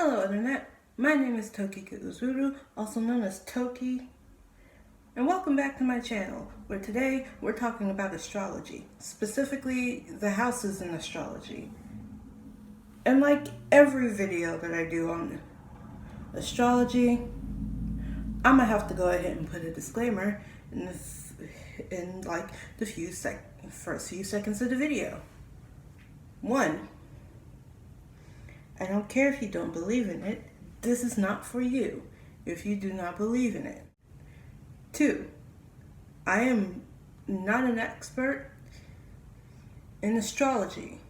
Hello Internet, my name is Toki Uzuru, also known as Toki, and welcome back to my channel, where today we're talking about astrology, specifically the houses in astrology. And like every video that I do on astrology, I'm gonna have to go ahead and put a disclaimer in like the first few seconds of the video. 1. I don't care if you don't believe in it. This is not for you if you do not believe in it. 2. I am not an expert in astrology,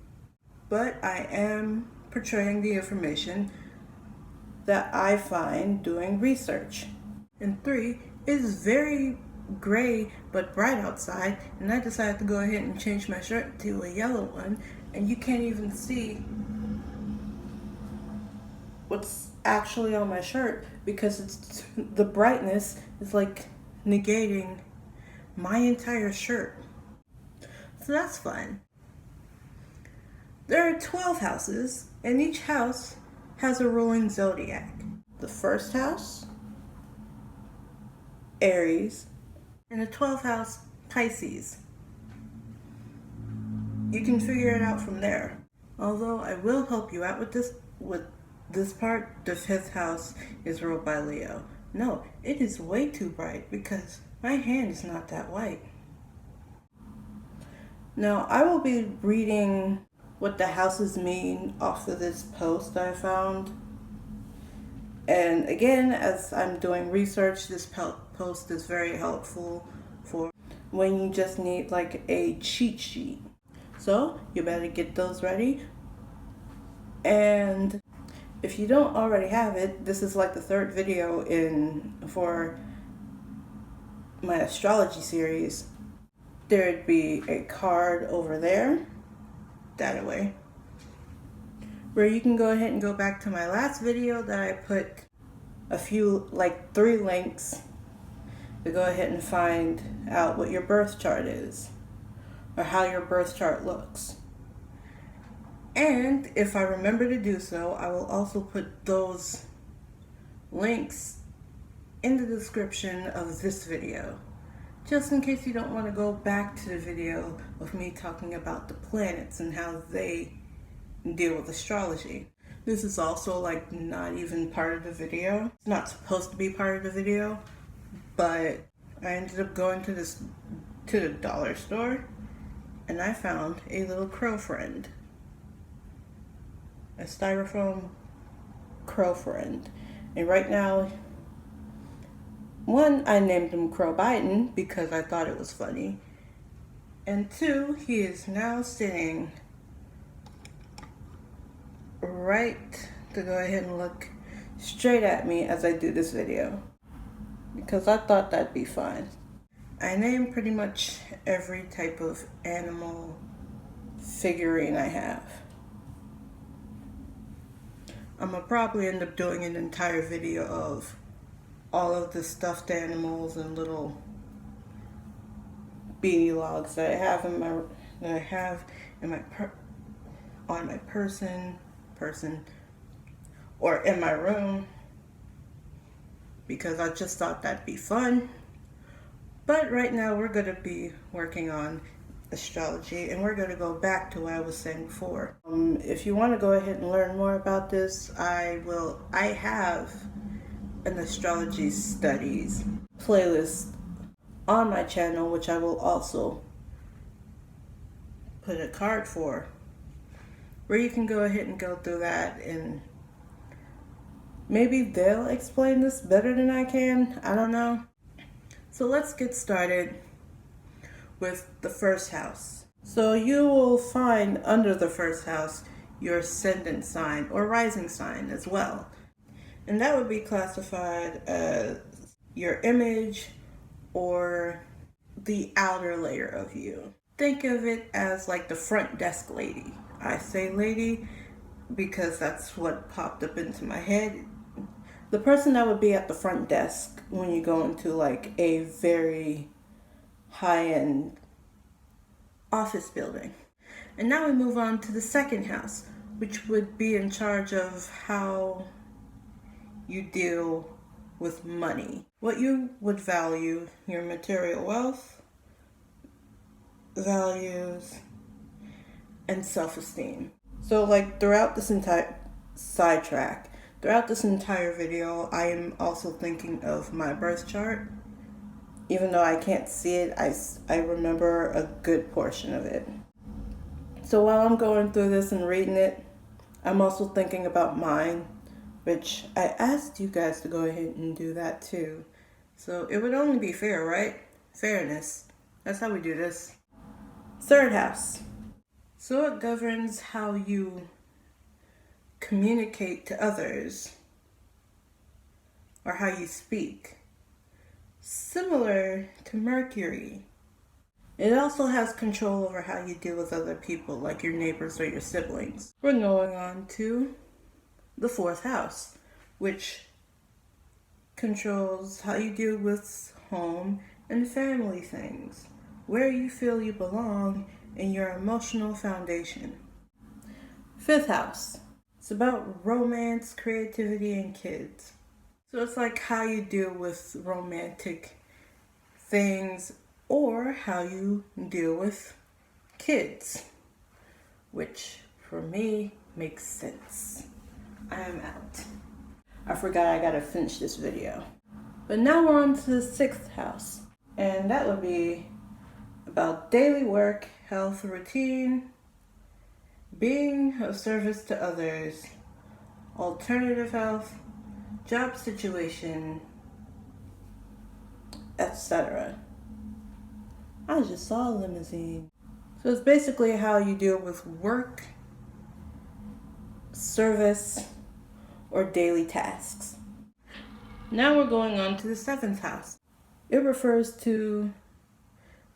but I am portraying the information that I find doing research. And 3, it is very gray but bright outside, and I decided to go ahead and change my shirt to a yellow one, and you can't even see what's actually on my shirt because the brightness is like negating my entire shirt. So that's fun. There are 12 houses, and each house has a ruling zodiac. The first house, Aries, and the 12th house, Pisces. You can figure it out from there. Although I will help you out with this part. The 5th house is ruled by Leo. No, it is way too bright because my hand is not that white. Now, I will be reading what the houses mean off of this post I found. And again, as I'm doing research, this post is very helpful for when you just need like a cheat sheet. So you better get those ready. And if you don't already have it, this is like the 3rd video for my astrology series. There'd be a card over there, that way, where you can go ahead and go back to my last video that I put a few, like 3 links to go ahead and find out what your birth chart is, or how your birth chart looks. And if I remember to do so, I will also put those links in the description of this video, just in case you don't want to go back to the video of me talking about the planets and how they deal with astrology. This is also like not even part of the video. It's not supposed to be part of the video, but I ended up going to the dollar store, and I found a little crow friend. A styrofoam crow friend. And right now, 1, I named him Crow Biden because I thought it was funny. And 2, he is now sitting right to go ahead and look straight at me as I do this video, because I thought that'd be fun. I named pretty much every type of animal figurine I have. I'm gonna probably end up doing an entire video of all of the stuffed animals and little beanie logs that I have on my person, or in my room, because I just thought that'd be fun. But right now we're gonna be working on astrology, and we're going to go back to what I was saying before. If you want to go ahead and learn more about this, I have an astrology studies playlist on my channel, which I will also put a card for, where you can go ahead and go through that, and maybe they'll explain this better than I can. I don't know. So let's get started with the first house. So you will find under the first house your ascendant sign or rising sign as well. And that would be classified as your image or the outer layer of you. Think of it as like the front desk lady. I say lady because that's what popped up into my head. The person that would be at the front desk when you go into like a very high-end office building. And now we move on to the second house, which would be in charge of how you deal with money, what you would value, your material wealth, values, and self-esteem. So like throughout this entire video, I am also thinking of my birth chart. Even though I can't see it, I remember a good portion of it. So while I'm going through this and reading it, I'm also thinking about mine, which I asked you guys to go ahead and do that too. So it would only be fair, right? Fairness. That's how we do this. Third house. So it governs how you communicate to others or how you speak. Similar to Mercury. It also has control over how you deal with other people, like your neighbors or your siblings. We're going on to the fourth house, which controls how you deal with home and family things, where you feel you belong, and your emotional foundation. Fifth house. It's about romance, creativity, and kids. So it's like how you deal with romantic things or how you deal with kids, which for me makes sense. I am out. I forgot I gotta finish this video. But now we're on to the sixth house, and that would be about daily work, health routine, being of service to others, alternative health, job situation, etc. I just saw a limousine. So it's basically how you deal with work, service, or daily tasks. Now we're going on to the seventh house. It refers to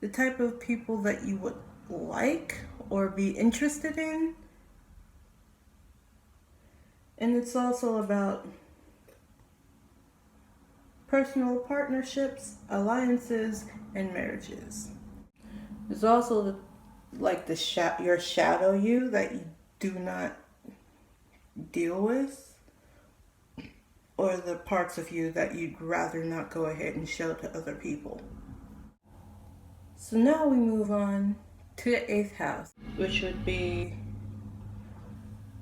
the type of people that you would like or be interested in. And it's also about personal partnerships, alliances, and marriages. There's also your shadow you that you do not deal with, or the parts of you that you'd rather not go ahead and show to other people. So now we move on to the eighth house, which would be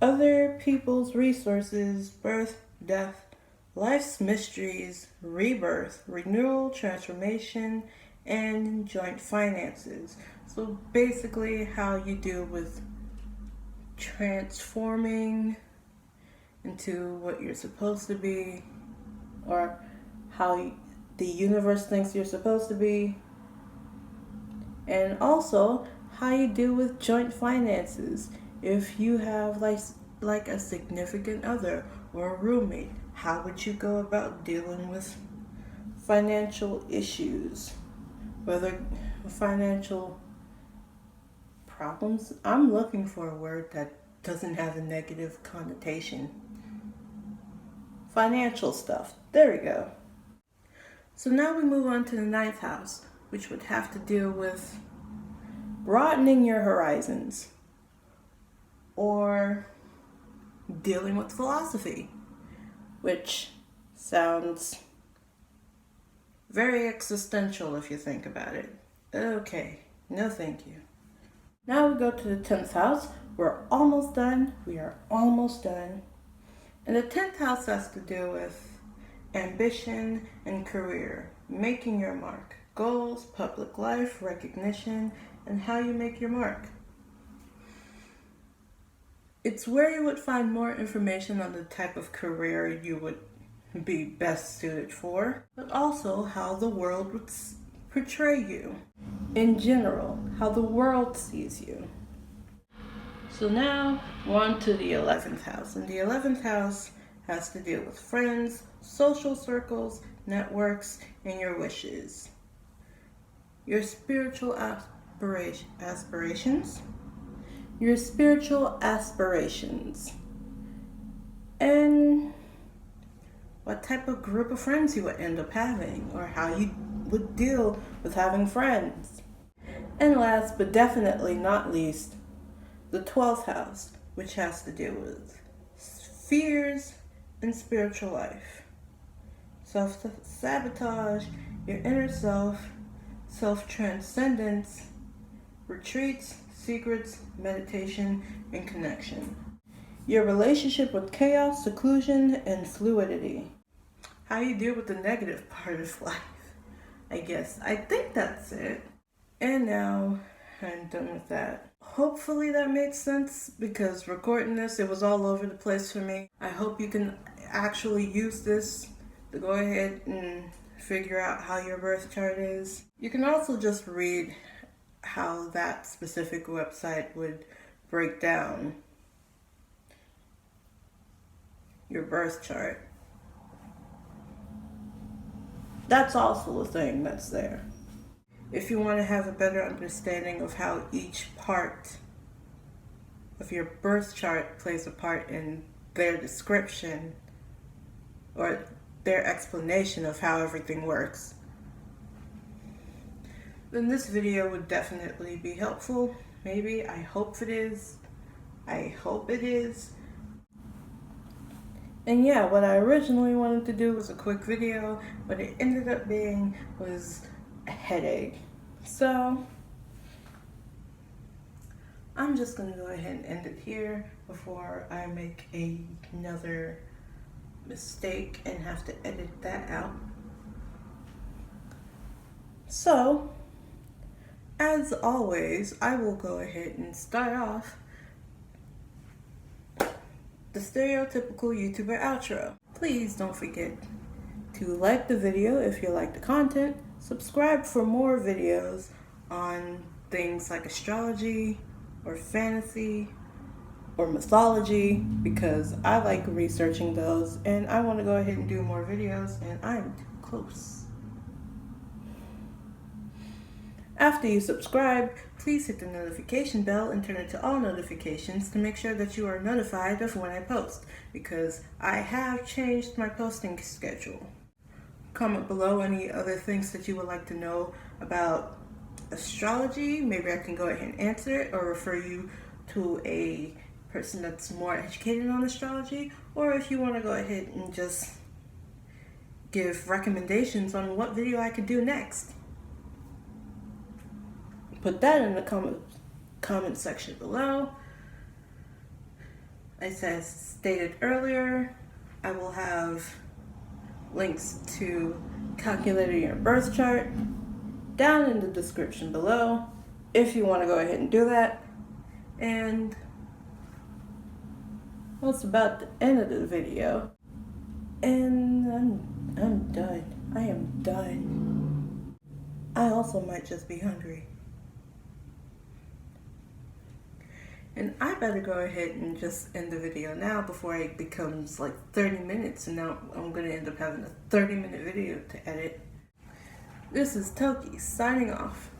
other people's resources, birth, death, life's mysteries, rebirth, renewal, transformation, and joint finances. So basically how you deal with transforming into what you're supposed to be, or how the universe thinks you're supposed to be, and also how you deal with joint finances. If you have like a significant other or a roommate, how would you go about dealing with financial issues, whether financial problems? I'm looking for a word that doesn't have a negative connotation. Financial stuff. There we go. So now we move on to the ninth house, which would have to deal with broadening your horizons or dealing with philosophy, which sounds very existential if you think about it. Okay, no thank you. Now we go to the 10th house. We're almost done. We are almost done. And the 10th house has to do with ambition and career, making your mark, goals, public life, recognition, and how you make your mark. It's where you would find more information on the type of career you would be best suited for, but also how the world would portray you. In general, how the world sees you. So now we're on to the 11th house, and the 11th house has to deal with friends, social circles, networks, and your wishes. Your spiritual aspirations. Your spiritual aspirations. And what type of group of friends you would end up having, or how you would deal with having friends. And last but definitely not least, the 12th house, which has to do with fears and spiritual life, self-sabotage, your inner self, self-transcendence, retreats, secrets, meditation, and connection. Your relationship with chaos, seclusion, and fluidity. How you deal with the negative part of life, I guess. I think that's it. And now I'm done with that. Hopefully that made sense, because recording this, it was all over the place for me. I hope you can actually use this to go ahead and figure out how your birth chart is. You can also just read how that specific website would break down your birth chart. That's also a thing that's there. If you want to have a better understanding of how each part of your birth chart plays a part in their description or their explanation of how everything works, then this video would definitely be helpful. Maybe. I hope it is. I hope it is. And yeah, what I originally wanted to do was a quick video, but it ended up being was a headache. So I'm just gonna go ahead and end it here before I make another mistake and have to edit that out. So, as always, I will go ahead and start off the stereotypical YouTuber outro. Please don't forget to like the video if you like the content, subscribe for more videos on things like astrology or fantasy or mythology, because I like researching those and I want to go ahead and do more videos, and I'm too close. After you subscribe, please hit the notification bell and turn it to all notifications to make sure that you are notified of when I post, because I have changed my posting schedule. Comment below any other things that you would like to know about astrology. Maybe I can go ahead and answer it or refer you to a person that's more educated on astrology, or if you want to go ahead and just give recommendations on what video I could do next. Put that in the comment section below. As stated earlier, I will have links to calculating your birth chart down in the description below if you want to go ahead and do that. And that's about the end of the video. And I'm done. I am done. I also might just be hungry. And I better go ahead and just end the video now before it becomes like 30 minutes, and now I'm going to end up having a 30-minute video to edit. This is Toki signing off.